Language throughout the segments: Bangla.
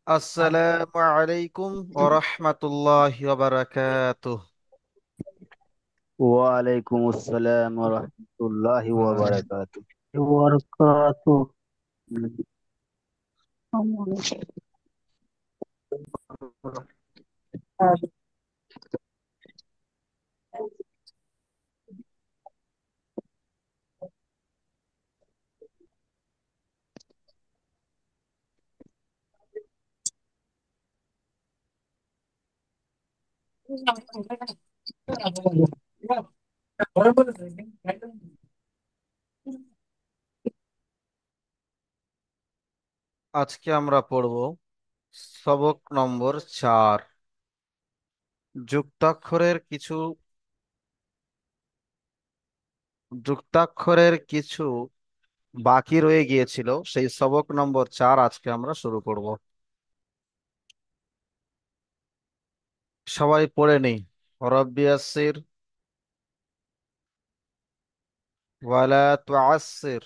আসসালামু আলাইকুম ওয়া রাহমাতুল্লাহি ওয়া বারাকাতুহু। ওয়ালাইকুম আসসালাম ওয়া রাহমাতুল্লাহি ওয়া হ্যাঁ, বারাকাতুহু। বারাকাতুহু। আজকে আমরা পড়ব সবক নম্বর 4। যুক্তাক্ষরের কিছু বাকি রয়ে গিয়েছিল, সেই সবক নম্বর 4 আজকে আমরা শুরু করব। সবাই পড়ে নেই। রব্বি ইয়াসসির ওয়ালা তুআসসির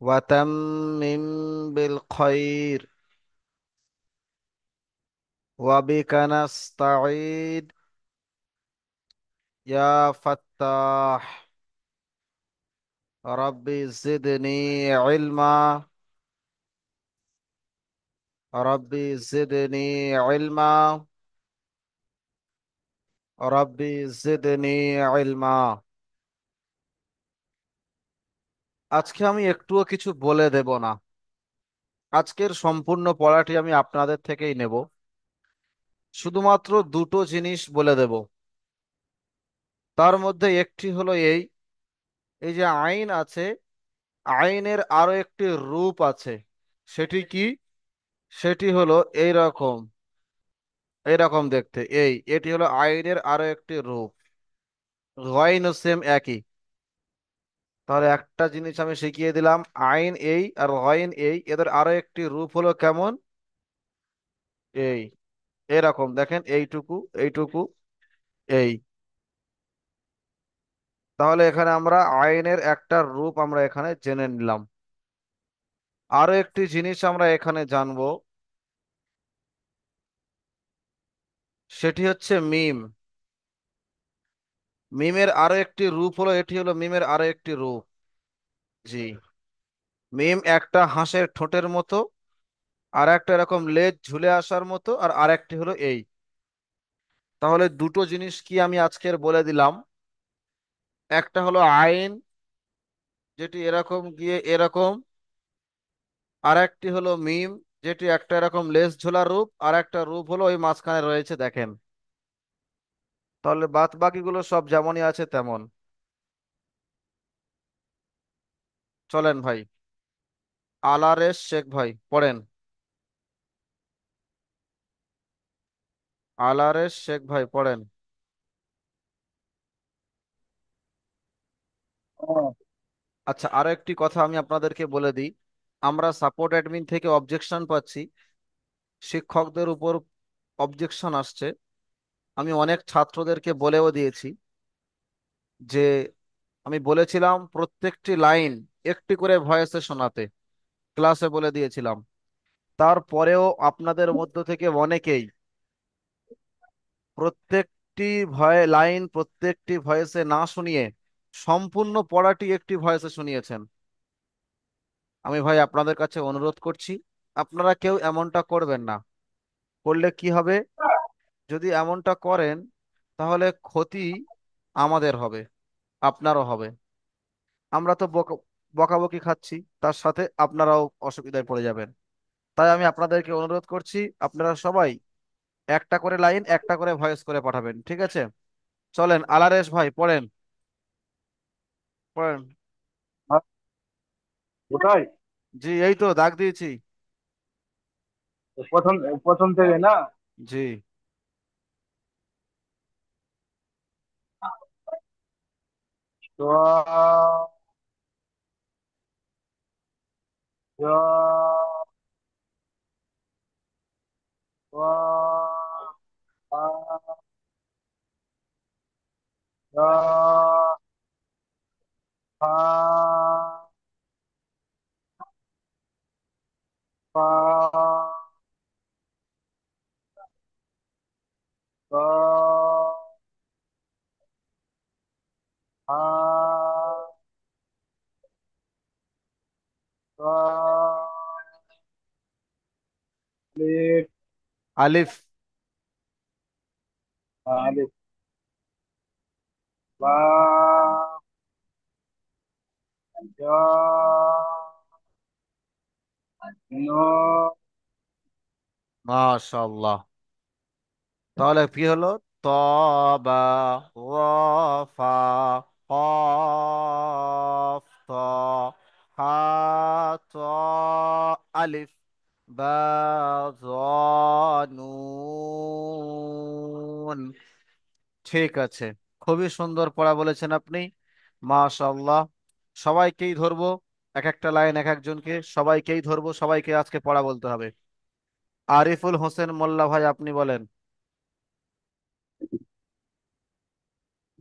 ওয়া তাম্মিম বিল খায়র ওয়া বিকা নাস্তাঈন ইয়া ফাত্তাহ রব্বি জিদনি ইলমা রব্বি জিদনি ইলমা রব্বি জিদনি ইলমা। আজকে আমি একটুও কিছু বলে দেব না। আজকের সম্পূর্ণ পড়াটি আমি আপনাদের থেকেই নেব। শুধুমাত্র দুটো জিনিস বলে দেব। তার মধ্যে একটি হলো এই এই যে আইন আছে, আইনের আরো একটি রূপ আছে। সেটি কি? সেটি হলো এইরকম, এইরকম দেখতে। এটি হলো আইনের আরো একটি রূপ। গয়ন সেম একই। তাহলে একটা জিনিস আমি শিখিয়ে দিলাম, আইন এই আর গয়ন এই, এদের আরো একটি রূপ হলো কেমন? এই এরকম দেখেন, এইটুকু এইটুকু এই। তাহলে এখানে আমরা আইনের একটা রূপ আমরা এখানে জেনে নিলাম। আরো একটি জিনিস আমরা এখানে জানবো, সেটি হচ্ছে মিম। মিমের আরো একটি রূপ হলো, এটি হলো মিমের আরো একটি রূপ। জি, মিম একটা হাঁসের ঠোঁটের মতো, আর একটা এরকম লেজ ঝুলে আসার মতো, আর আরেকটি হলো এই। তাহলে দুটো জিনিস কি আমি আজকের বলে দিলাম। একটা হলো আইন, যেটি এরকম গিয়ে এরকম। আর একটি হলো মিম, যেটি একটা এরকম লেজ ঝোলা রূপ, আর একটা রূপ হলো ওই মাঝখানে রয়েছে দেখেন। তাহলে বাদ বাকিগুলো সব যেমনই আছে তেমন। চলেন ভাই, আলারেস শেখ ভাই পড়েন। আলারেস শেখ ভাই পড়েন। আচ্ছা, আরো একটি কথা আমি আপনাদেরকে বলে দিই। আমরা সাপোর্ট অ্যাডমিন থেকে অবজেকশন পাচ্ছি, শিক্ষকদের উপর অবজেকশন আসছে। আমি অনেক ছাত্রদেরকে বলেও দিয়েছি যে, আমি বলেছিলাম প্রত্যেকটি লাইন একটি করে ভয়েসে শোনাতে, ক্লাসে বলে দিয়েছিলাম। তারপরেও আপনাদের মধ্য থেকে অনেকেই প্রত্যেকটি লাইন প্রত্যেকটি ভয়েসে না শুনিয়ে সম্পূর্ণ পড়াটি একটি ভয়েসে শুনিয়েছেন। আমি ভাই আপনাদের কাছে অনুরোধ করছি, আপনারা কেউ এমনটা করবেন না। করলে কি হবে? যদি এমনটা করেন, তাহলে ক্ষতি আমাদের হবে, আপনারও হবে। আমরা তো বকাবকি খাচ্ছি, তার সাথে আপনারাও অসুবিধায় পড়ে যাবেন। তাই আমি আপনাদেরকে অনুরোধ করছি, আপনারা সবাই একটা করে লাইন একটা করে ভয়েস করে পাঠাবেন, ঠিক আছে? চলেন আলারেশ ভাই পড়েন, পড়েন। কোথায়? জি, এই তো দাগ দিয়েছি। প্রথম প্রথম থেকে না? জি। তো তো তো হা তা লিপ আলিফ। আলিফ বা জা নুন মাশাআল্লাহ। তাহলে কি হলো? তবা, রফা, কফ, ত, হা, ত, আলিফ, বা, জ, নুন। ঠিক আছে, খুবই সুন্দর পড়া বলেছেন আপনি। মাশাআল্লাহ। সবাইকেই ধরবো, এক একটা লাইন এক একজনকে, সবাইকেই ধরবো, সবাইকে আজকে পড়া বলতে হবে। আরিফুল হোসেন মোল্লা ভাই, আপনি বলেন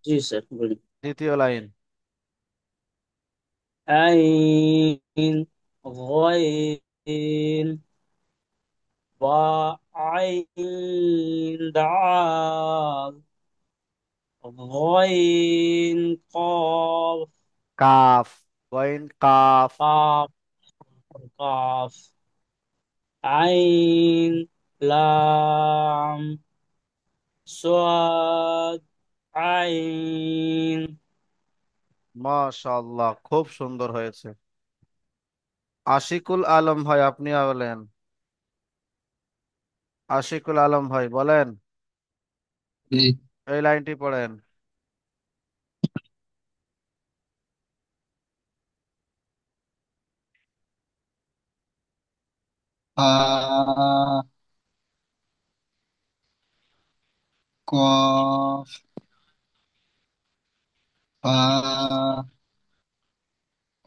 জি স্যার বলুন। দ্বিতীয় লাইন। আইন গইন বা আইন দাল গইন কফ কাফ, গইন কাফ। কাফ কাফ আইন লাম সাদ আইন। মাশাআল্লাহ, খুব সুন্দর হয়েছে। আশিকুল আলম ভাই, আপনি বলেন। আশিকুল আলম ভাই বলেন, জি। এই লাইনটি পড়েন। আ কফ ফা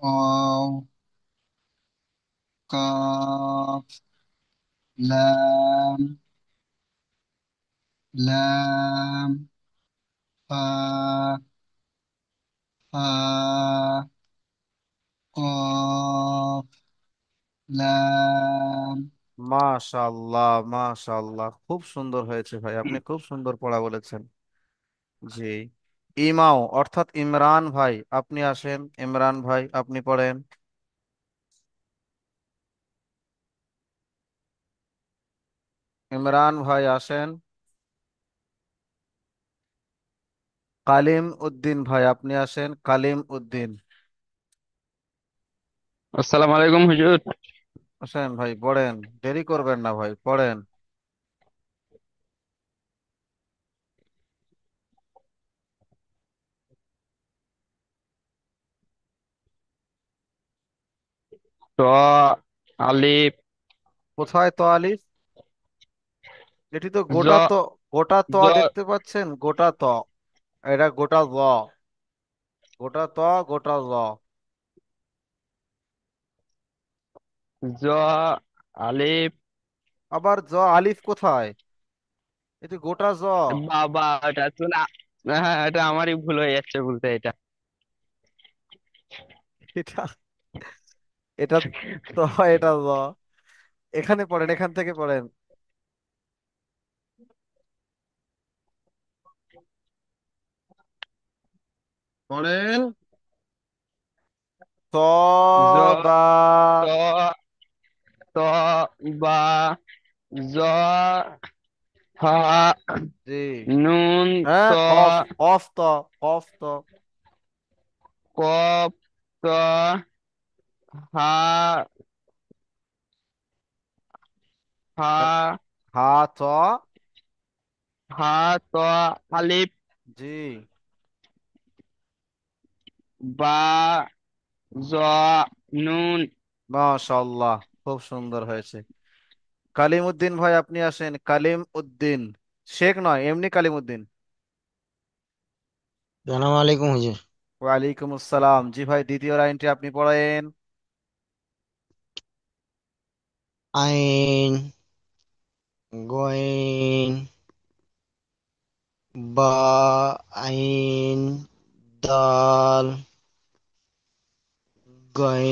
ওয়াও কাফ লাম লাম ফা ফা কফ লাম। মাশাআল্লাহ, মাশাআল্লাহ, খুব সুন্দর হয়েছে ভাই, আপনি খুব সুন্দর পড়া বলেছেন। জি। ইমাও অর্থাৎ ইমরান ভাই, আপনি আসেন। ইমরান ভাই, আপনি পড়েন। ইমরান ভাই আসেন। কালিম উদ্দিন ভাই, আপনি আসেন। কালিম উদ্দিন আসসালামু আলাইকুম হুজুর। আসেন ভাই, পড়েন। দেরি করবেন না ভাই, পড়েন। ত আলিফ কোথায় তো আলিফ? এটি তো জ গোটা তো। গোটা ত জ দেখতে পাচ্ছেন, গোটা ত। এটা গোটা জ। গোটা ত, গোটা জ। জ আলিফ আবার জ আলিফ কোথায়? এটি গোটা জ। বাবা, এটা তো না। হ্যাঁ, এটা আমারই ভুল হয়ে যাচ্ছে বলতে এটা। এটা এটা তো, এটা জ। এখানে পড়েন, এখান থেকে পড়েন। পড়েন। ত, জ বা। ত ত বা জ হা জি। নুন ত হ্যাঁ, কফ। কফ তো। কফ তো। কপ ত হা হা হা ত। হা ত আলিফ জি। বা জ নুন। মাশাআল্লাহ, খুব সুন্দর হয়েছে। কালিম উদ্দিন ভাই, আপনি আসেন। কালিম উদ্দিন, শেখ নয়, এমনি কালিম উদ্দিন। সালাম আলাইকুম হুজুর। ওয়ালাইকুম আসসালাম। জি ভাই, দ্বিতীয় লাইনটি আপনি পড়েন। আইন গইন বা আইন দাল গই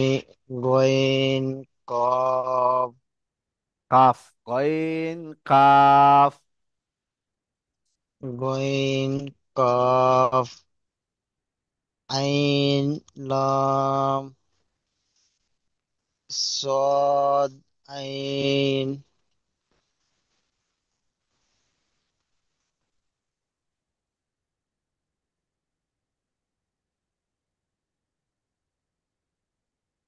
গইন কফ কাফ, গইন কাফ। গইন কফ আইন লাম সদ আইন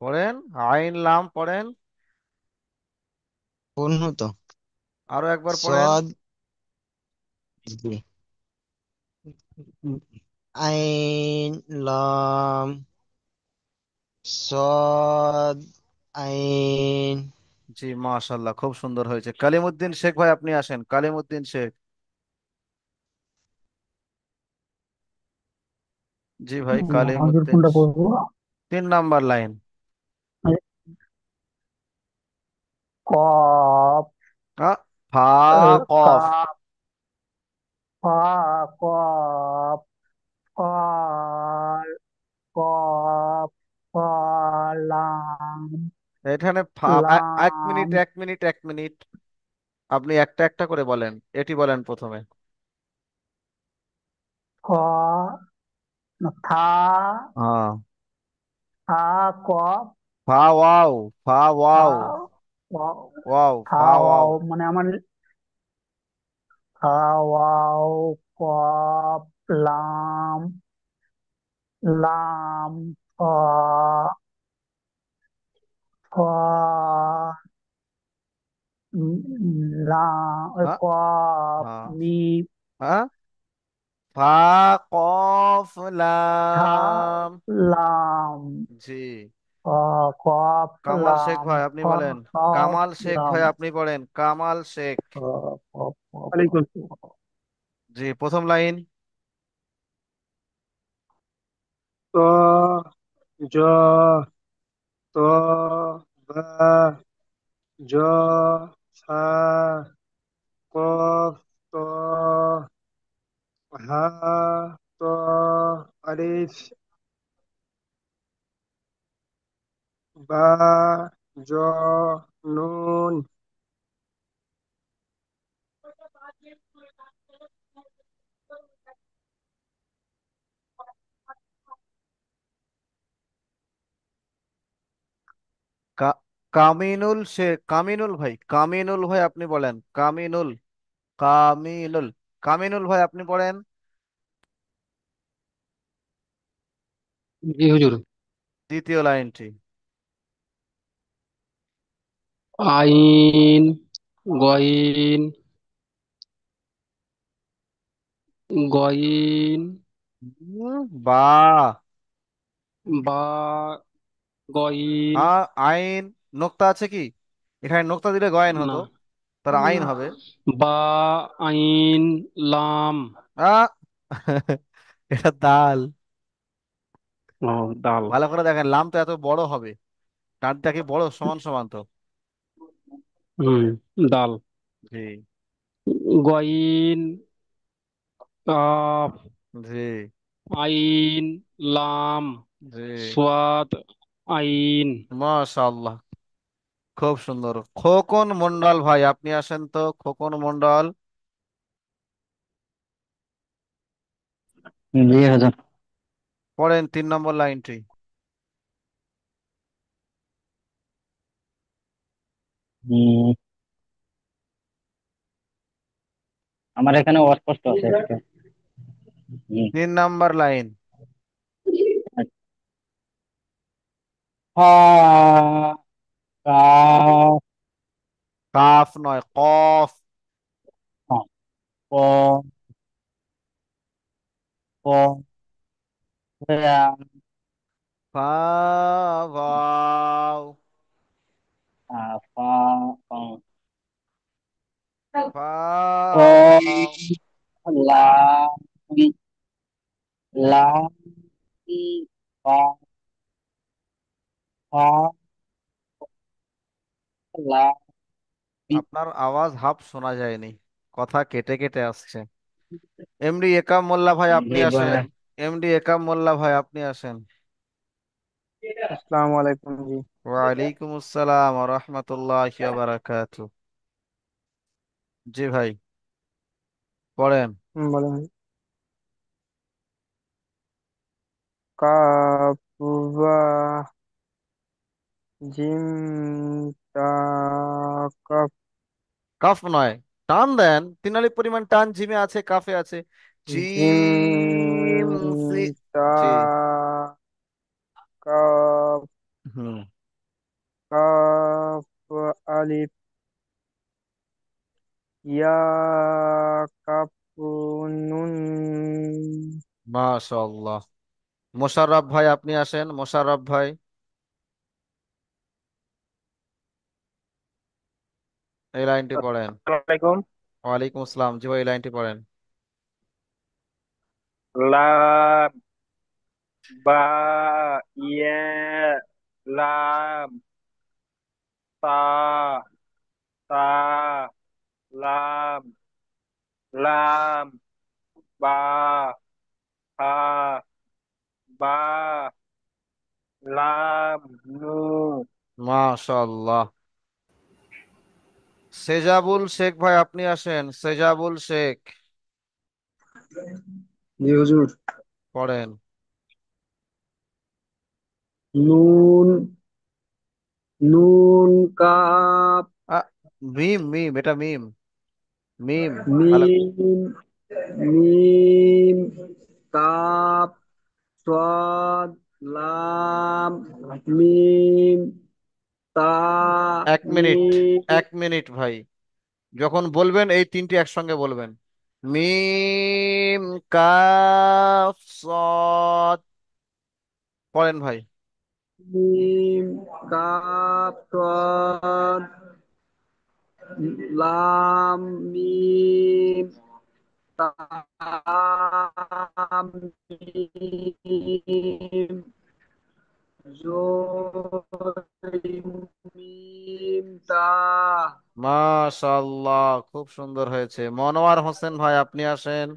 পড়েন। আইন লাম পড়েন। পূর্ণ তো আরো একবার পড়েন। সদ জি। আইন লাম সদ আইন জি মাশাল্লাহ, খুব সুন্দর হয়েছে। কালিমুদ্দিন শেখ ভাই আপনি আসেন, কালিমুদ্দিন শেখ। জি ভাই, আমাদের কালিমুদ্দিন। কোনটা পড়বো? 3 নাম্বার লাইন। কফ। আ, ফা কফ। কাফ। ফা। কফ। কল। কফ। কলাম। এখানে এক মিনিট, লাম। 1 মিনিট, 1 মিনিট। আপনি একটা একটা করে বলেন, এটি বলেন প্রথমে। ফ। না, থা। হ্যাঁ। থা। কফ। ফা ওয়াও। ফা থা। ওয়াও। ওয়াও। ওয়াও, থা। ফা ওয়াও। ওয়াও মানে আমার। থা। ওয়াও। কফ। লাম। লাম। ফ। ফ। লা। ওই হ্যাঁ। কফ। হ্যাঁ। মিম। হ্যাঁ। ফা কফ থা। লাম। লাম। জি। কফ। কামাল শেখ লাম। ভাই আপনি বলেন। কফ। কামাল শেখ লাম। ভাই আপনি বলেন, কামাল শেখ। কফ। কফ। ওয়ালাইকুম। কফ। জি, প্রথম লাইন। ত, জ, ত, বা, জ, সা, কফ, ত, হা, ত, আলিফ, বা, জ, নুন। কা- কামিনুল শেখ, কামিনুল ভাই, কামিনুল ভাই আপনি বলেন, কামিনুল। কামিনুল। কামিনুল ভাই আপনি পড়েন। জি হুজুর। দ্বিতীয় লাইনটি। আইন, গইন, গইন, বা। বা, গইন। আইন। নোক্তা আছে কি? এখানে নোক্তা দিলে গয়েন না, হতো, তার আইন হবে। বা, আইন, লাম। আ এটা দাল। ও, দাল। ভালো করে দেখেন, লাম তো এত বড় হবে, টানটা কি বড়, সমান সমান তো। হুম, দাল। জি। গইন, কাফ, জি। আইন, লাম, জি। সোয়াদ, আইন। মাশাআল্লাহ, খুব সুন্দর। খোকন মন্ডল ভাই আপনি আসেন তো, খোকন মন্ডল। জি হুজুর। পড়েন 3 নম্বর লাইনটি। উম, আমার এখানে অস্পষ্ট আছে একটু। হুম। 3 নম্বর লাইন। হা কা কাফ নয়, কফ। খ ক ক য়া, ফা ওয়াও। ফা ক ফা ওয়াও। ক লা লা ফা ফা লা আপনার আওয়াজ হাফ শোনা যায়নি, কথা কেটে কেটে আসছে। এমডি একাম মোল্লা ভাই আপনি জি আসেন। বলেন। এমডি একাম মোল্লা ভাই আপনি আসেন। আসসালামু আলাইকুম জি। ওয়ালাইকুম আসসালাম ওয়া রাহমাতুল্লাহি ওয়া বারাকাতু। জি ভাই, পড়েন। বলেন। কাপ বা জিম তা কাপ কাফ নয়, টান দেন, 3 আলিফ পরিমাণ টান জিমে আছে, কাফে আছে। জিম জিম সি। তা জি। কাপ হুম। কাপ আলিফ ইয়া কাপ নুন। মাশাআল্লাহ। মোশাররফ ভাই আপনি আসেন, মোশাররফ ভাই এই লাইনটি পড়েন। আসসালামু আলাইকুম। ওয়ালাইকুম আসসালাম, জি ভাই এই লাইনটি পড়েন। লাম বা ইয়া লাম তা তা লাম লাম বা হা বা লাম নু। মাশাআল্লাহ। সেজাবুল শেখ ভাই আপনি আসেন, সেজাবুল শেখ জি হুজুর। পড়েন। নুন, নুন কাপ আ, মিম মিম, এটা মিম, মিম। ভালো। মিম, মিম কাপ সদ লাম মিম তা 1 মিনিট, মিম 1 মিনিট ভাই। যখন বলবেন এই তিনটি একসঙ্গে বলবেন। মিম কাফ সদ, পড়েন ভাই। মিম কাপ সদ লাম মিম তাম মিম মিম তা। মাশাআল্লাহ, খুব সুন্দর হয়েছে। মনোয়ার হোসেন ভাই আপনি আসেন,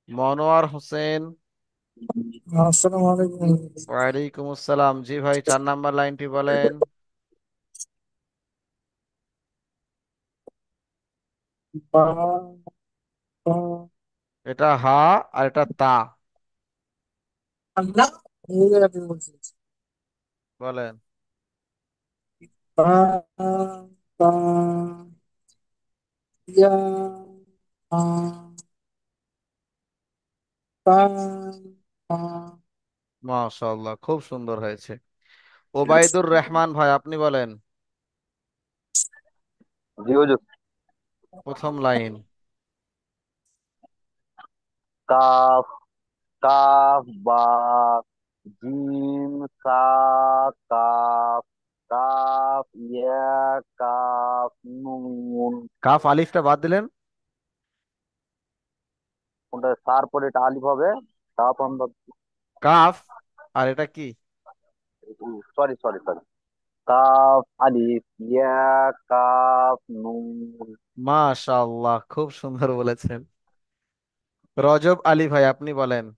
মনোয়ার হোসেন। আসসালামু আলাইকুম। ওয়ালাইকুম আসসালাম, জি ভাই 4 নাম্বার লাইনটি বলেন। বা বা এটা হা আর এটা তা, আল্লাহ এই জায়গাতে বলছি। বলেন। বা বা ইয়া আ বা বা মাশাআল্লাহ, খুব সুন্দর হয়েছে। ওবায়দুর রহমান ভাই আপনি বলেন, জি হুজুর। প্রথম লাইন। কাফ, কাফ বা জিম সা কাফ, কাফ ইয়া কাফ নুন। কাফ আলিফটা বাদ দিলেন। কোনটা সার পরে এটা আলিফ হবে। কাফ আমরা, কাফ আর এটা কি? সরি সরি সরি, কাফ আলিফ ইয়া কাফ নুন। মাশাআল্লাহ, খুব সুন্দর বলেছেন। রজব আলী ভাই আপনি বলেন।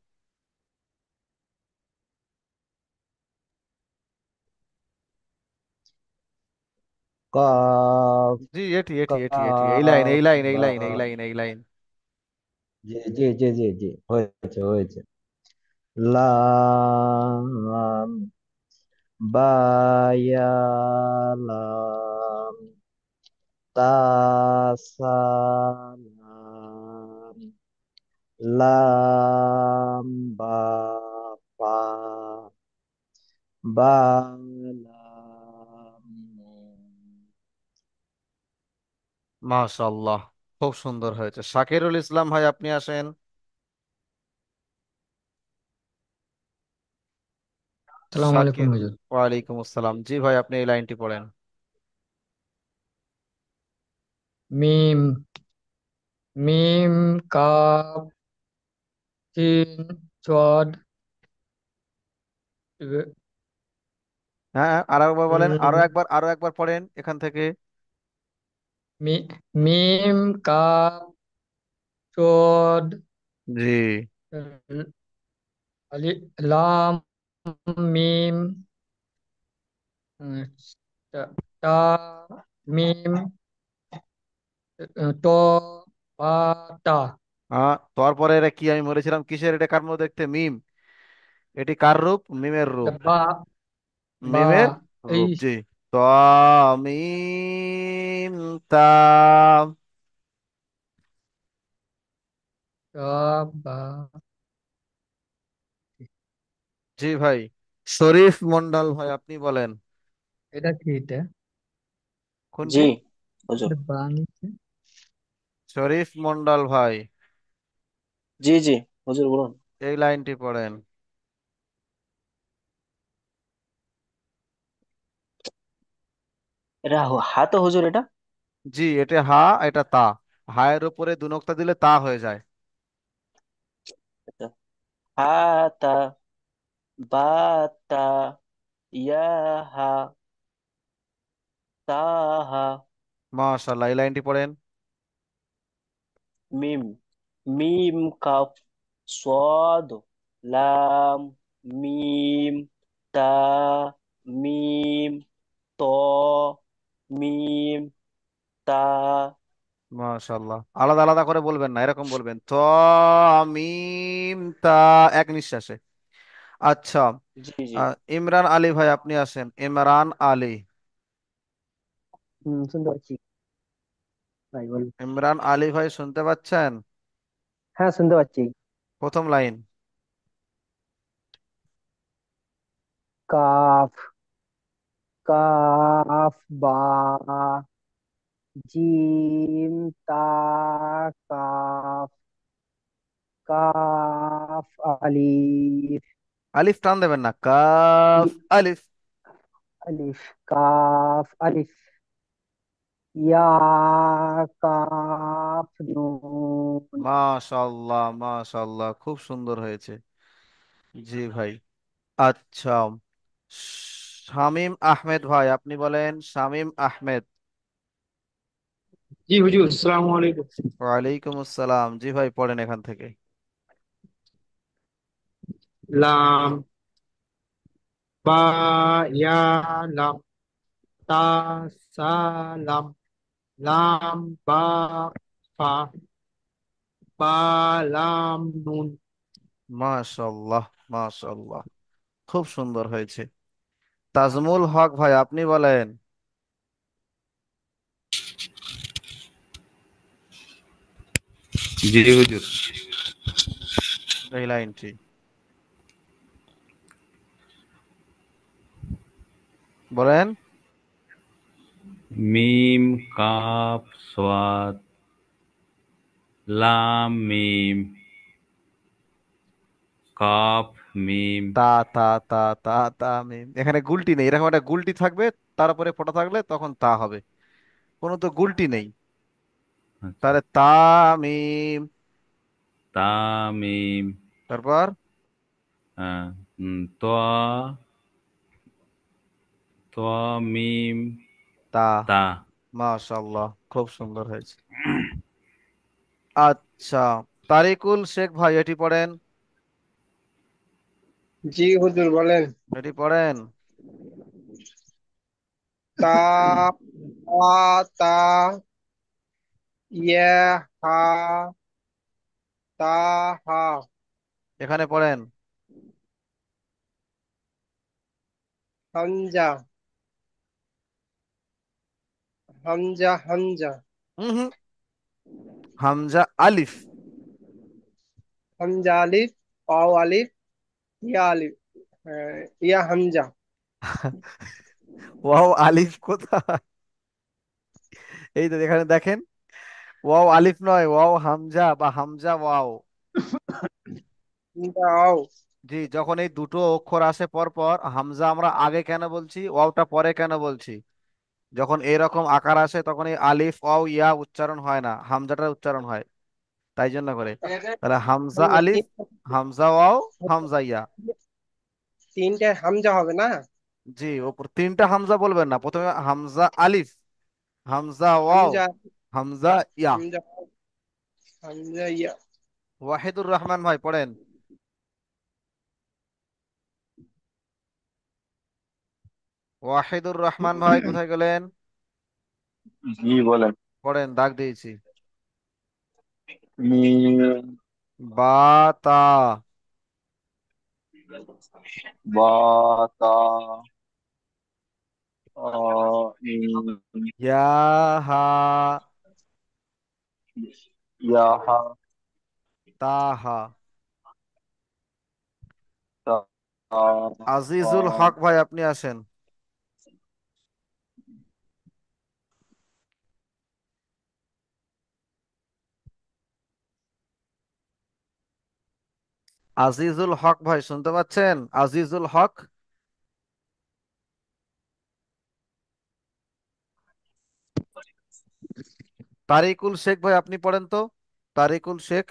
কফ জি, এটি এটি এটি এটি এই লাইন, এই কফ লাইন, এই বা লাইন, এই লাইন, এই লাইন। জি জি জি জি জি হয়েছে হয়েছে। লাম বায়ালাম তাসালাম লাম বা পা বালাম মাশাআল্লাহ, খুব সুন্দর হয়েছে। শাকিরুল ইসলাম ভাই আপনি আসেন। আসসালামু আলাইকুম শাকির, হুজুর। ওয়ালাইকুম আসসালাম, জি ভাই আপনি এই লাইনটি পড়েন। মিম মিম কাফ সিন সদ হ্যাঁ হ্যাঁ, আরো একবার বলেন, আরো র- একবার, আরো একবার পড়েন এখান থেকে। মিম কাফ সদ জি। লাম মিম আহ, তা তা, মিম ত পা তা। তারপরে এটা কি আমি বলেছিলাম কিসের, এটা কার মধ্যে দেখতে? মিম। এটি কার রূপ? মিমের রূপ। এটা বা। বা। মিমের এই রূপ, জি। ত মিম তা। বা। জি ভাই। শরীফ মন্ডল ভাই, আপনি বলেন। এটা কি এটা? কোনটি? জি হুজুর। এটা বা নিচে। শরীফ মন্ডল ভাই, জি জি হুজুর বলুন। এই লাইনটি পড়েন। এটা হা তো হুজুর এটা? জি, এটা হা, এটা তা। হায়ের উপরে দু নোক্তা দিলে তা হয়ে যায়। আচ্ছা। হা তা, বা তা, ইয়া হা, তা হা, মাশাআল্লাহ, এই লাইনটি পড়েন। মিম, মিম কাফ, صاد লাম, মিম তা, মিম ত, মিম তা। মাশাআল্লাহ, আলাদা আলাদা করে বলবেন না, এরকম বলবেন ত মিম তা, এক নিঃশ্বাসে। আচ্ছা। জি জি। ইমরান আলী ভাই, আপনি আসেন। ইমরান আলী। শুনতে পাচ্ছি ভাই, বলুন। ইমরান আলী ভাই, শুনতে পাচ্ছেন? হ্যাঁ, শুনতে পাচ্ছি। প্রথম লাইন। কাফ, কাফ বা, জিম তা, কাফ, কাফ আলিফ, আলিফ টান দেবেন না, কাফ আলিফ। আলিফ, কাফ আলিফ, ইয়া, কাফ নুন। মাশাআল্লাহ, মাশাআল্লাহ, খুব সুন্দর হয়েছে। জি ভাই। আচ্ছা। শামীম আহমেদ ভাই, আপনি বলেন। শামীম আহমেদ। জি হুজুর, আসসালামু আলাইকুম। ওয়ালাইকুম আসসালাম। জি ভাই, পড়েন এখান থেকে। লাম, বা, ইয়া, লাম, তা, সা, লাম, লাম, বা, ফা, বা, লাম, নুন। মাশাআল্লাহ, মাশাআল্লাহ, খুব সুন্দর হয়েছে। তাজমুল হক ভাই, আপনি বলেন। জি হুজুর। এই লাইনটি বলেন। মিম কাপ সোয়াদ লাম মিম কাপ মিম। তা তা তা তা তা মিম, এখানে গুলটি নেই। এরকম একটা গুলটি থাকবে, তার উপরে ফোঁটা থাকলে তখন তা হবে। কোনো তো গুলটি নেই। আচ্ছা। তাহলে তা মিম। তা মিম। তারপর হ্যাঁ। তোয়া তোয়া মিম তা। তা। মাশাআল্লাহ, খুব সুন্দর হয়েছে। আচ্ছা। তারিকুল শেখ ভাই, এটি পড়েন। জি হুজুর বলেন। এটি পড়েন। তা, তা, ইয়া, হা, তা, হা, এখানে পড়েন। হামজা, হামজা, হামজা, হুম। হামজা আলিফ। হামজা আলিফ, ওয়াও আলিফ, ইয়া আলিফ, ইয়া হামজা। ওয়াও আলিফ কোথায়? এই তো এখানে দেখেন, ওয়াও আলিফ নয়, ওয়াও হামজা বা হামজা ওয়াও। ওয়াও। জি, যখন এই দুটো অক্ষর আসে পর পর, হামজা আমরা আগে কেন বলছি, ওয়াওটা পরে কেন বলছি? যখন এরকম আকার আসে তখন এই আলিফ ওয়াও ইয়া উচ্চারণ হয় না, হামজাটার উচ্চারণ হয়, তাই জন্য করে। তাহলে হামজা আলিফ, হামজা ওয়াও, হামজা ইয়া। তিনটে হামজা হবে না? জি, ওপর তিনটা হামজা বলবেন না, প্রথমে হামজা আলিফ, হামজা ওয়াও, হামজা, হামজা ইয়া। হামজা, হামজা ইয়া। ওয়াহিদুর রহমান ভাই, পড়েন। ওয়াহিদুর রহমান ভাই, কোথায় গেলেন? জি বলেন। পড়েন, দাগ দিয়েছি। মিম, বা তা। বা, তা, ইম, ইয়া হা ইয়া, হা, তা হা। তা, আজিজুল হক ভাই আপনি আসেন। আজিজুল হক ভাই শুনতে পাচ্ছেন? আজিজুল হক। তারিকুল শেখ ভাই আপনি পড়েন তো। তারিকুল শেখ।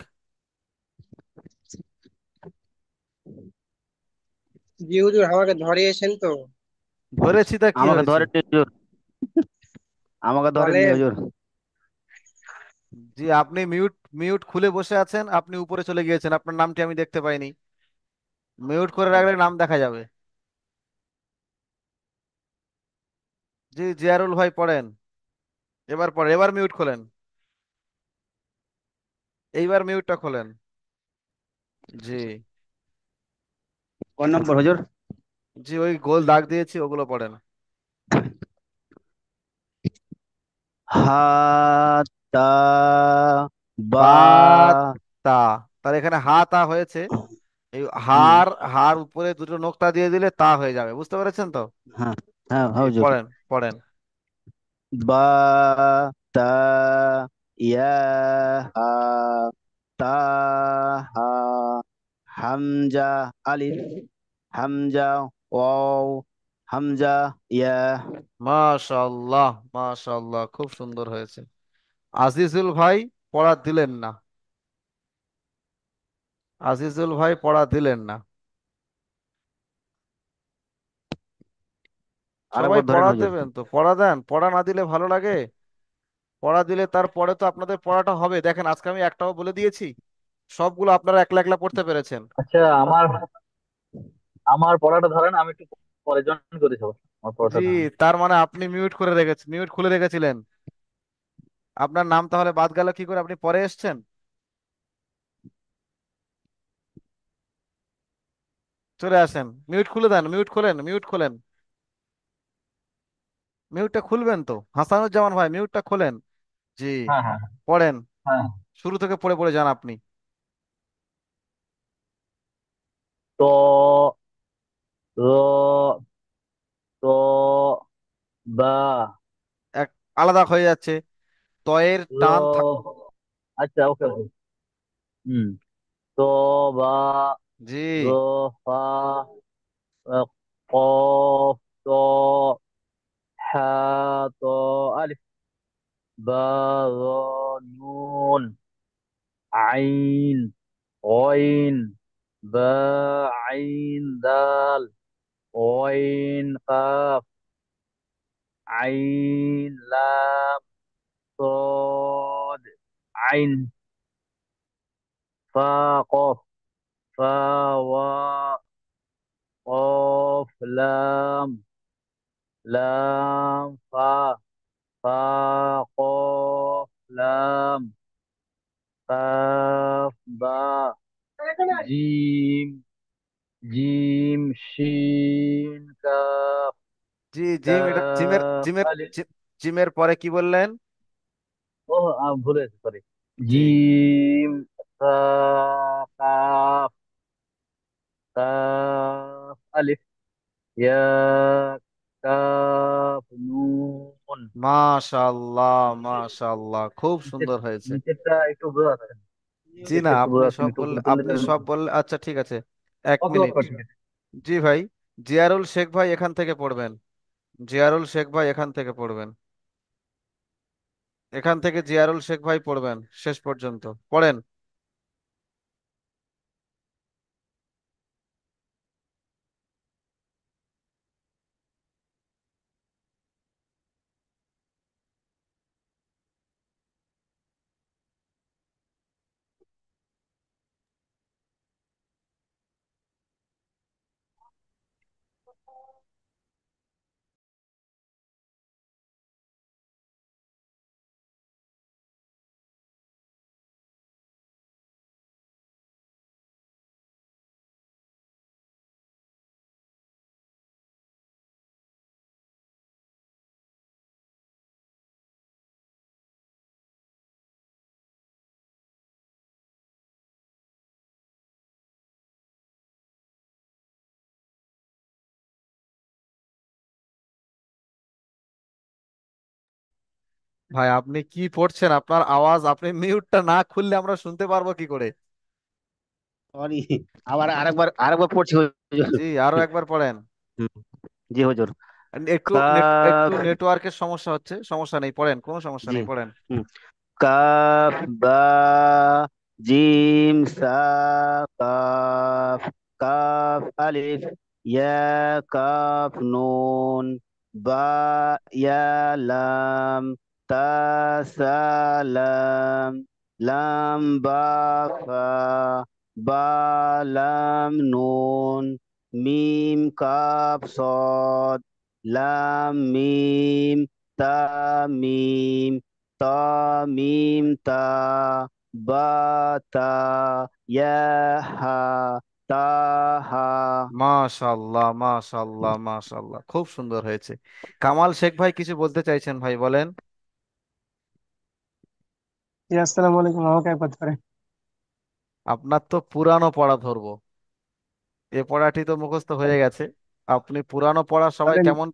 জি হুজুর, আমাকে ধরিয়েছেন তো। ধরেছি তা কি আমাকে হয়েছে? ধরেননি হুজুর, আমাকে ধরেননি বলেন। হুজুর। জি আপনি মিউট মিউট খুলে বসে আছেন, আপনি উপরে চলে গিয়েছেন, আপনার নামটি আমি দেখতে পাইনি। মিউট করে রাখলে নাম দেখা যাবে। জি জিয়ারুল ভাই পড়েন। এবার পড়েন, এবার মিউট খোলেন। এইবার মিউটটা খোলেন। জি। কোন নম্বর হুজুর? জি ওই গোল দাগ দিয়েছি ওগুলো পড়েন। হা, তা, বা, বা তা। তার এখানে হা তা হয়েছে। এই হুম, হার হার উপরে দুটো নোক্তা দিয়ে দিলে তা হয়ে যাবে, বুঝতে পেরেছেন তো? হ্যাঁ, হ্যাঁ জি হ্যাঁ হুজুর। পড়েন পড়েন। বা, তা, ইয়া, হা, তা, হা, হামজা, আলিফ, হামজা, ওয়াও, হামজা, ইয়া। মাশাআল্লাহ মাশাআল্লাহ, খুব সুন্দর হয়েছে। আজিজুল ভাই পড়া দিলেন না। আজিজুল ভাই পড়া দিলেন না। সবাই আরেকবার ধরেন পড়া হুজুর। দেবেন তো, পড়া দেন, পড়া না দিলে ভালো লাগে? পড়া দিলে তারপরে তো আপনাদের পড়াটা হবে। দেখেন আজকে আমি একটাও বলে দিয়েছি, সবগুলো আপনারা একলা একলা পড়তে পেরেছেন। আচ্ছা, আমার আমার পড়াটা ধরেন, আমি একটু পরে জয়েন করি সবার সাথে। আমার জি পড়াটা ধরেন। তার মানে আপনি মিউট করে রেখেছেন, মিউট খুলে রেখেছিলেন। আপনার নাম তাহলে বাদ গেল কি করে? আপনি পরে এসেছেন। চলে আসেন, মিউট খুলে দেন, মিউট খোলেন, মিউট খোলেন। মিউটটা খুলবেন তো হাসানুজ্জামান ভাই, মিউটটা খোলেন। জি হ্যাঁ, হ্যাঁ, পড়েন, হ্যাঁ। শুরু থেকে পড়ে পড়ে যান আপনি। তো, র, তো, বা, এক আলাদা হয়ে যাচ্ছে, তয়ের টান র। আচ্ছা, ওকে ওকে। হুম। তো, বা, জি র, ফা, কফ, তো, হা, তো, আলিফ, বা, র, নুন, আইন, গইন, বা, আইন, দাল, গইন, কাফ, আইন, লাম, صاد، عين، فا، قاف، فا، واو، قاف، لام، لام، فا، فا، قاف، لام، قاف، با، جيم، جيم، شين، كاف، জি জিম, এটা জিমের كاف، জিমের ألف. জিমের পরে কি বললেন? ও, ভুলে গেছি, সরি। জি জিম, সা, কাফ, কাফ, আলিফ, ইয়া, কাফ, নুন। মাশাআল্লাহ মাশাআল্লাহ, খুব সুন্দর হয়েছে। নিচেরটা একটু বোঝা যাচ্ছে না। জি না নিচেরটা একটু আপনি বোঝা যাচ্ছে না, সব একটু বললে, উপর তুললে আপনি সব বললে আচ্ছা ঠিক আছে। এক ওকে মিনিট। ওকে, ঠিক আছে। জি ভাই, জিয়ারুল শেখ ভাই এখান থেকে পড়বেন। জিয়ারুল শেখ ভাই এখান থেকে পড়বেন। এখান থেকে জিয়ারুল শেখ ভাই পড়বেন শেষ পর্যন্ত পড়েন। ভাই আপনি কি পড়ছেন? আপনার আওয়াজ, আপনি মিউটটা না খুললে আমরা শুনতে পারবো কি করে? সরি, আবার আরেকবার পড়ছি হুজুর। জি, আরো একবার পড়েন। হুম, জি হুজুর। একটু কাফ। নেটওয়ার্কের সমস্যা হচ্ছে, সমস্যা নেই, পড়েন, কোনো সমস্যা জি। নেই, পড়েন। হুম। কাফ বা জিম সা কাফ, কাফ আলিফ, ইয়া কাফ নুন, বা ইয়া লাম, তা সা লাম, লাম বা ফা, বা লাম নুন, মিম কাফ সদ, লাম মিম, তা মিম, তা মিম তা, বা তা, ইয়া হা, তা হা। মাশাল্লাহ, মাশাল্লাহ, মাশাল্লাহ, খুব সুন্দর হয়েছে। কামাল শেখ ভাই কিছু বলতে চাইছেন, ভাই বলেন। জি, আসসালামু আলাইকুম। আমাকে একবার ধরেন। আপনার তো পুরানো পড়া ধরবো, এ পড়াটি তো মুখস্থ হয়ে গেছে। আপনি পুরানো পড়া সবাই ধরেন। কেমন,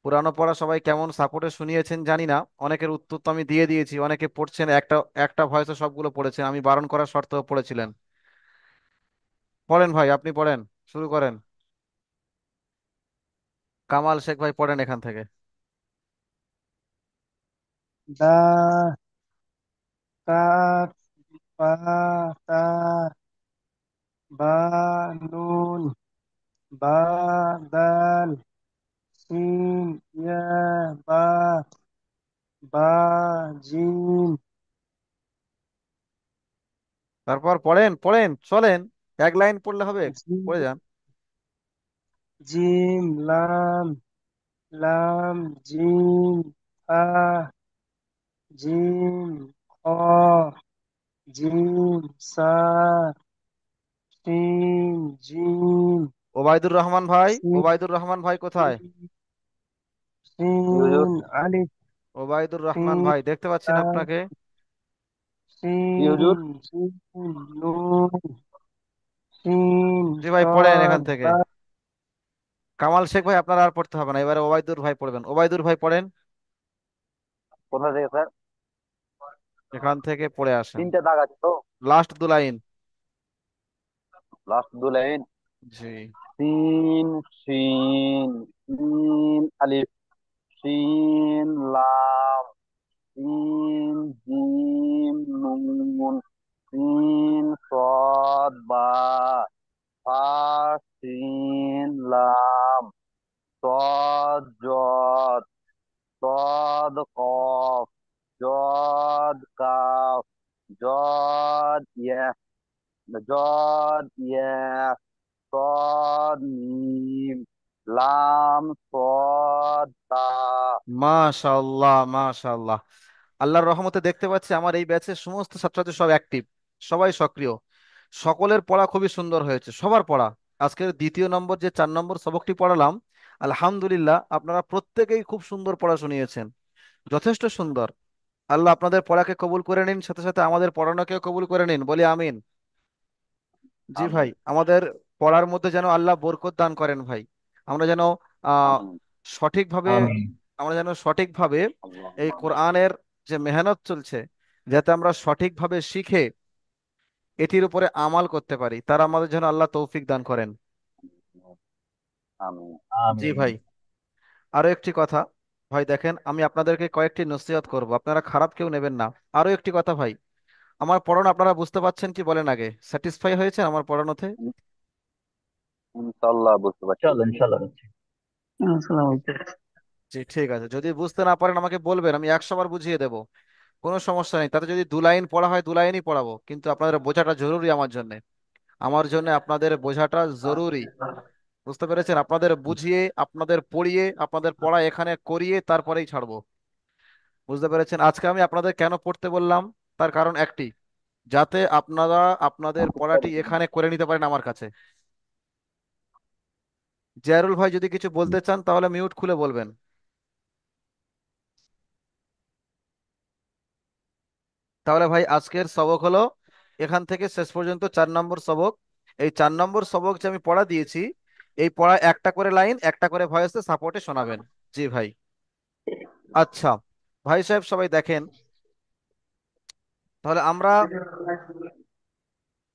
পুরানো পড়া সবাই কেমন সাপোর্টে শুনিয়েছেন জানি না, অনেকের উত্তর তো আমি দিয়ে দিয়েছি, অনেকে পড়ছেন, একটা একটা ভয়েসে সবগুলো পড়েছেন, আমি বারণ করার শর্তেও পড়েছিলেন। পড়েন ভাই, আপনি পড়েন, শুরু করেন। কামাল শেখ ভাই পড়েন এখান থেকে। দা, কাফ, বা, তা, বা, নুন, বা, দাল, সিন, ইয়া, বা, বা, জিম, তারপর পড়েন, পড়েন, চলেন, এক লাইন পড়লে হবে, জিম, পড়ে যান। জিম, লাম, লাম, জিম, ফা, জিম, খ, জিম, সা, সিন, জিম, ওবায়দুর রহমান ভাই, সিন, ওবায়দুর রহমান ভাই কোথায়? জি হুজুর। সিন, আলিফ, ওবায়দুর রহমান সিন, ভাই, দেখতে পাচ্ছি না লাম, আপনাকে। জি হুজুর। সিন, সিন, নুন, সিন, জি ভাই, পড়েন সদ, এখান থেকে। বা, কামাল শেখ ভাই আপনার আর পড়তে হবে না, এবারে ওবায়দুর ভাই পড়বেন, ওবায়দুর ভাই পড়েন, কোথা থেকে স্যার? এখান থেকে পড়ে আসেন, তিনটে দাগ আছে তো? লাস্ট দু লাইন। লাস্ট দু লাইন। জি। সিন, সিন, সিন আলিফ, সিন লাম, সিন জিম নুন, সিন সদ বা, ফা সিন লাম, সদ জদ, সদ কফ, জদ কাফ, জদ ইয়া, জদ ইয়া, সদ মিম, লাম সদ তা। মাশাআল্লাহ, মাশাআল্লাহ। আল্লাহর রহমতে দেখতে পাচ্ছি আমার এই ব্যাচের সমস্ত ছাত্রছাত্রী সব অ্যাক্টিভ, সবাই সক্রিয়, সকলের পড়া খুবই সুন্দর হয়েছে, সবার পড়া। আজকের দ্বিতীয় নম্বর যে 4 নম্বর সবকটি পড়ালাম, আলহামদুলিল্লাহ আপনারা প্রত্যেকেই খুব সুন্দর পড়া শুনিয়েছেন, যথেষ্ট সুন্দর। আল্লাহ আপনাদের পড়াকে কবুল করে নিন, সাথে সাথে আমাদের পড়ানোকেও কবুল করে নিন, বলি আমিন। জি ভাই, আমিন। আমাদের পড়ার মধ্যে যেন আল্লাহ বরকত দান করেন ভাই। আমরা যেন আহ আমিন। সঠিকভাবে, আমিন। আমরা যেন সঠিকভাবে আল্লাহ এই আমিন। কোরআনের যে মেহনত চলছে, যাতে আমরা সঠিকভাবে শিখে এটির উপরে আমাল করতে পারি, তার আমাদের যেন আল্লাহ তৌফিক দান করেন। আমিন। জি আমিন। ভাই, আরো একটি কথা, ভাই দেখেন আমি আপনাদেরকে কয়েকটি নসিহত করব, আপনারা খারাপ কেউ নেবেন না। আরো একটি কথা ভাই, আমার পড়ানো আপনারা বুঝতে পারছেন কি বলেন আগে, স্যাটিসফাই হয়েছেন আমার পড়ানোতে? ইনশাল্লাহ বুঝতে পারছি। ইনশাল্লাহ ইনশাল্লাহ। আসসালামু আলাইকুম। জি ঠিক আছে, যদি বুঝতে না পারেন আমাকে বলবেন, আমি 100 বার বুঝিয়ে দেবো, কোনো সমস্যা নেই। তাতে যদি 2 লাইন পড়া হয় 2 লাইনই পড়াবো, কিন্তু আপনাদের বোঝাটা জরুরি আমার জন্য, আমার জন্য আপনাদের বোঝাটা জরুরি। বুঝতে পেরেছেন? আপনাদের বুঝিয়ে, আপনাদের পড়িয়ে, আপনাদের পড়া এখানে করিয়ে তারপরেই ছাড়বো। বুঝতে পেরেছেন? আজকে আমি আপনাদের কেন পড়তে বললাম, তার কারণ একটি, যাতে আপনারা আপনাদের পড়াটি এখানে করে নিতে পারেন আমার কাছে। জিয়ারুল ভাই যদি কিছু বলতে চান তাহলে মিউট খুলে বলবেন। তাহলে ভাই আজকের সবক হলো এখান থেকে শেষ পর্যন্ত 4 নম্বর সবক। এই 4 নম্বর সবক যে আমি পড়া দিয়েছি, এই পড়া একটা করে লাইন, একটা করে ভয়েসে সাপোর্টে শোনাবেন। জি ভাই। আচ্ছা, ভাই সাহেব সবাই দেখেন, তাহলে আমরা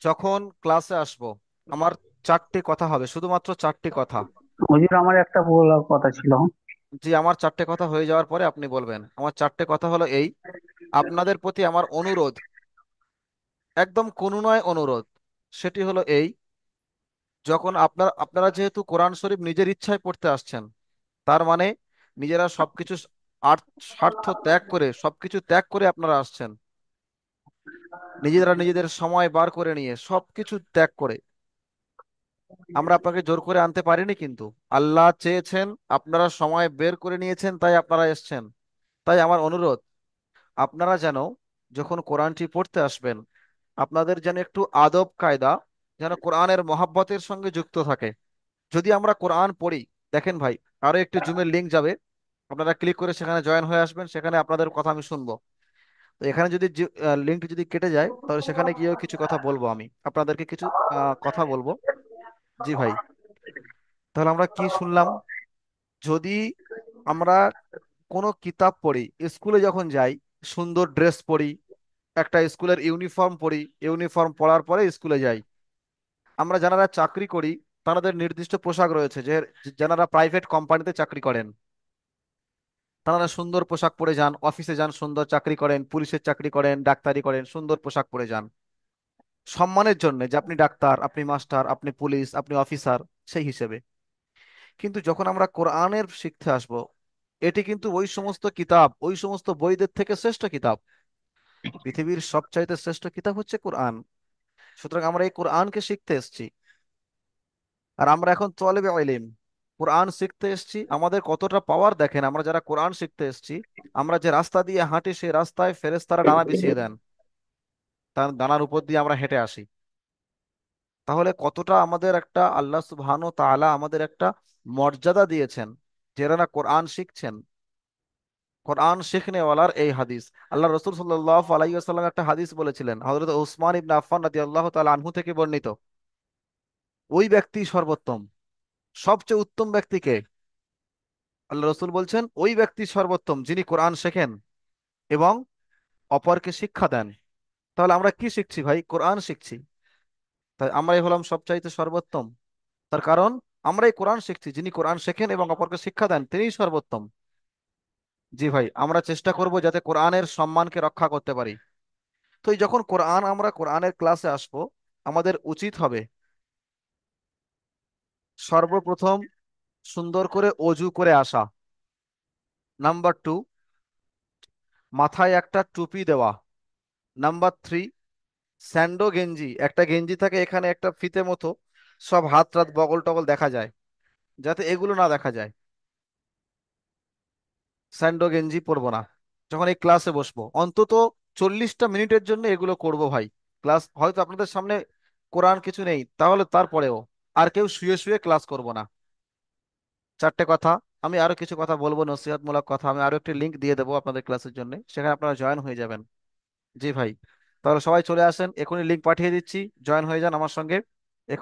যখন ক্লাসে আসব, আমার চারটি কথা হবে, শুধুমাত্র চারটি কথা। হুজুর, আমার একটা বলার কথা ছিল। জি, আমার চারটে কথা হয়ে যাওয়ার পরে আপনি বলবেন। আমার চারটে কথা হলো এই: আপনাদের প্রতি আমার অনুরোধ, একদম কোনো নয় অনুরোধ, সেটি হলো এই: যখন আপনারা যেহেতু কোরআন শরীফ নিজের ইচ্ছায় পড়তে আসছেন, তার মানে নিজেরা সবকিছু স্বার্থ ত্যাগ করে, সবকিছু ত্যাগ করে আপনারা আসছেন, নিজেরা নিজেদের সময় বার করে নিয়ে সবকিছু ত্যাগ করে। আমরা আপনাকে জোর করে আনতে পারিনি, কিন্তু আল্লাহ চেয়েছেন, আপনারা সময় বের করে নিয়েছেন, তাই আপনারা এসছেন। তাই আমার অনুরোধ, আপনারা যেন যখন কোরআনটি পড়তে আসবেন, আপনাদের যেন একটু আদব কায়দা যেন কোরআনের মহাব্বতের সঙ্গে যুক্ত থাকে। যদি আমরা কোরআন পড়ি, দেখেন ভাই, আরো একটি জুমের লিংক যাবে, আপনারা ক্লিক করে সেখানে জয়েন হয়ে আসবেন, সেখানে আপনাদের কথা আমি শুনবো। তো এখানে যদি লিঙ্কটি যদি কেটে যায়, তাহলে সেখানে গিয়েও কিছু কথা বলবো, আমি আপনাদেরকে কিছু কথা বলবো। জি ভাই, তাহলে আমরা কি শুনলাম? যদি আমরা কোনো কিতাব পড়ি, স্কুলে যখন যাই, সুন্দর ড্রেস পরি, একটা স্কুলের ইউনিফর্ম পরি, ইউনিফর্ম পরার পরে স্কুলে যাই। আমরা যারা চাকরি করি, তাদের নির্দিষ্ট পোশাক রয়েছে, যে যারা প্রাইভেট কোম্পানিতে চাকরি করেন, তারা সুন্দর পোশাক পরে যান, অফিসে যান, সুন্দর চাকরি করেন, পুলিশের চাকরি করেন, ডাক্তারি করেন, সুন্দর পোশাক পরে যান, সম্মানের জন্য, যে আপনি ডাক্তার, আপনি মাস্টার, আপনি পুলিশ, আপনি অফিসার, সেই হিসেবে। কিন্তু যখন আমরা কোরআনের শিখতে আসব, এটি কিন্তু ওই সমস্ত কিতাব, ওই সমস্ত বইদের থেকে শ্রেষ্ঠ কিতাব। পৃথিবীর সবচাইতে শ্রেষ্ঠ কিতাব হচ্ছে কোরআন। সুতরাং আমরা এই কোরআনকে শিখতে এসেছি, আর আমরা এখন তলেবে ইলম, কোরআন শিখতে এসেছি। আমাদের কতটা পাওয়ার দেখেন, আমরা যারা কোরআন শিখতে এসেছি, আমরা যে রাস্তা দিয়ে হাঁটি, সেই রাস্তায় ফেরেশতারা ডানা বিছিয়ে দেন, তার ডানার উপর দিয়ে আমরা হেঁটে আসি। তাহলে কতটা আমাদের একটা আল্লাহ সুবহানাহু ওয়া তাআলা আমাদের একটা মর্যাদা দিয়েছেন, যারা না কোরআন শিখছেন। কোরআন শিখনে ওয়ালার এই হাদিস, আল্লাহ রসুল সাল্লাল্লাহু আলাইহি ওয়াসাল্লাম একটা হাদিস বলেছিলেন, হযরত উসমান ইবনে আফফান রাদিয়াল্লাহু তাআলা আনহু থেকে বর্ণিত। ওই ব্যক্তি সর্বোত্তম, সবচেয়ে উত্তম ব্যক্তিকে, আল্লাহ রসুল বলছেন ওই ব্যক্তি সর্বোত্তম যিনি কোরআন শেখেন এবং অপরকে শিক্ষা দেন। তাহলে আমরা কি শিখছি ভাই? কোরআন শিখছি। তাই আমরাই হলাম সবচাইতে সর্বোত্তম, তার কারণ আমরাই কোরআন শিখছি। যিনি কোরআন শেখেন এবং অপরকে শিক্ষা দেন, তিনিই সর্বোত্তম। জি ভাই, আমরা চেষ্টা করব যাতে কোরআনের সম্মানকে রক্ষা করতে পারি। তো এই যখন আমরা কোরআনের ক্লাসে আসব, আমাদের উচিত হবে সর্বপ্রথম সুন্দর করে অজু করে আসা। নাম্বার 2, মাথায় একটা টুপি দেওয়া। নাম্বার 3, স্যান্ডো গেঞ্জি, একটা গেঞ্জি থাকে এখানে একটা ফিতে মতো, সব হাত টাত বগল টগল দেখা যায়, যাতে এগুলো না দেখা যায়। স্যান্ডো গেঞ্জি পরবো না। যখন এই ক্লাসে বসবো, অন্তত 40টা মিনিটের জন্য এগুলো করব ভাই। ক্লাস হয়তো আপনাদের সামনে কোরআন কিছু নেই, তাহলে তারপরেও আর কেউ শুয়ে শুয়ে ক্লাস করব না। চারটে কথা। আমি আরো কিছু কথা বলবো, নসিহতমূলক কথা, আমি আরো একটি লিংক দিয়ে দেবো আপনাদের ক্লাসের জন্য, সেখানে আপনারা জয়েন হয়ে যাবেন। জি ভাই, তাহলে সবাই চলে আসেন, এখনই লিংক পাঠিয়ে দিচ্ছি, জয়েন হয়ে যান আমার সঙ্গে।